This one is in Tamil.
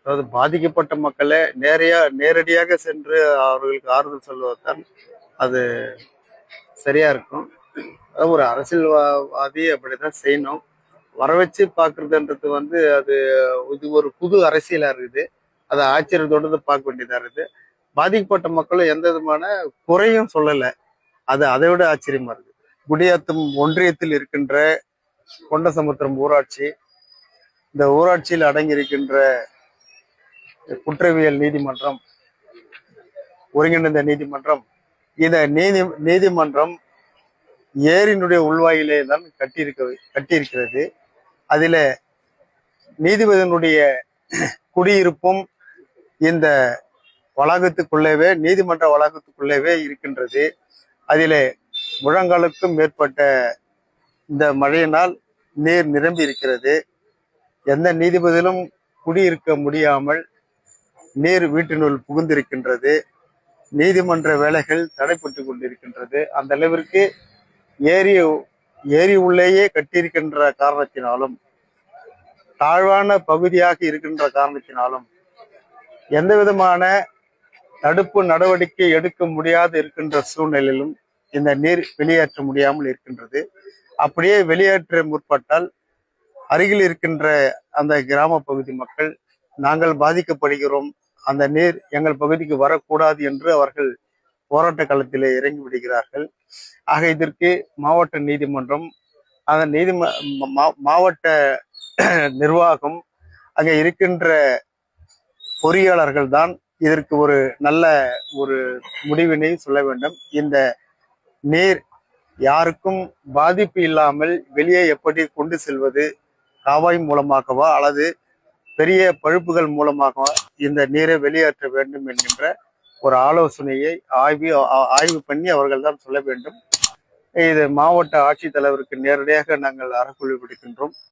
அதாவது பாதிக்கப்பட்ட மக்களை நேரடியாக சென்று அவர்களுக்கு ஆறுதல் சொல்வதுதான் அது சரியா இருக்கும். அதாவது ஒரு அரசியல்வாதி அப்படிதான் செய்யணும். வர வச்சு பார்க்கறதுன்றது அது இது ஒரு புது அரசியலா இருக்குது. அதை ஆச்சரியத்தோடு பார்க்க வேண்டியதா இருக்குது. பாதிக்கப்பட்ட மக்களும் எந்த விதமான குறையும் சொல்லலை. அது அதை விட ஆச்சரியமா இருக்கு. குடியாத்தம் ஒன்றியத்தில் இருக்கின்ற கொண்டசமுத்திரம் ஊராட்சி, இந்த ஊராட்சியில் அடங்கி இருக்கின்ற குற்றவியல் நீதிமன்றம், ஒருங்கிணைந்த நீதிமன்றம், இந்த நீதிமன்றம் ஏரியினுடைய உள்வாயிலே தான் கட்டியிருக்கிறது. அதில நீதிபதியினுடைய குடியிருப்பும் இந்த வளாகத்துக்குள்ளவே, நீதிமன்ற வளாகத்துக்குள்ளவே இருக்கின்றது. அதிலே முழங்காலுக்கும் மேற்பட்ட இந்த மழையினால் நீர் நிரம்பி இருக்கிறது. எந்த நீதிபதியிலும் குடியிருக்க முடியாமல் நீர் வீட்டினுள் புகுந்திருக்கின்றது. நீதிமன்ற வேலைகள் தடைப்பட்டு கொண்டிருக்கின்றது. அந்த அளவிற்கு ஏரி உள்ளேயே கட்டியிருக்கின்ற காரணத்தினாலும், தாழ்வான பகுதியாக இருக்கின்ற காரணத்தினாலும் எந்த விதமான தடுப்பு நடவடிக்கை எடுக்க முடியாது இருக்கின்ற சூழ்நிலையிலும் இந்த நீர் வெளியேற்ற முடியாமல் இருக்கின்றது. அப்படியே வெளியேற்ற முற்பட்டால் அருகில் இருக்கின்ற அந்த கிராம பகுதி மக்கள், நாங்கள் பாதிக்கப்படுகிறோம், அந்த நீர் எங்கள் பகுதிக்கு வரக்கூடாது என்று அவர்கள் போராட்ட களத்திலே இறங்கி விடுகிறார்கள். ஆக இதற்கு மாவட்ட நீதிமன்றம், அந்த மாவட்ட நிர்வாகம், அங்கே இருக்கின்ற பொறியாளர்கள் தான் இதற்கு ஒரு நல்ல ஒரு முடிவினை சொல்ல வேண்டும். இந்த நீர் யாருக்கும் பாதிப்பு இல்லாமல் வெளியே எப்படி கொண்டு செல்வது, காவாய் மூலமாகவா அல்லது பெரிய பழுப்புகள் மூலமாகவா இந்த நீரை வெளியேற்ற வேண்டும் என்கின்ற ஒரு ஆலோசனையை ஆய்வு பண்ணி அவர்கள் தான் சொல்ல வேண்டும். இது மாவட்ட ஆட்சித்தலைவருக்கு நேரடியாக நாங்கள் அறைகூவல் விடுக்கின்றோம்.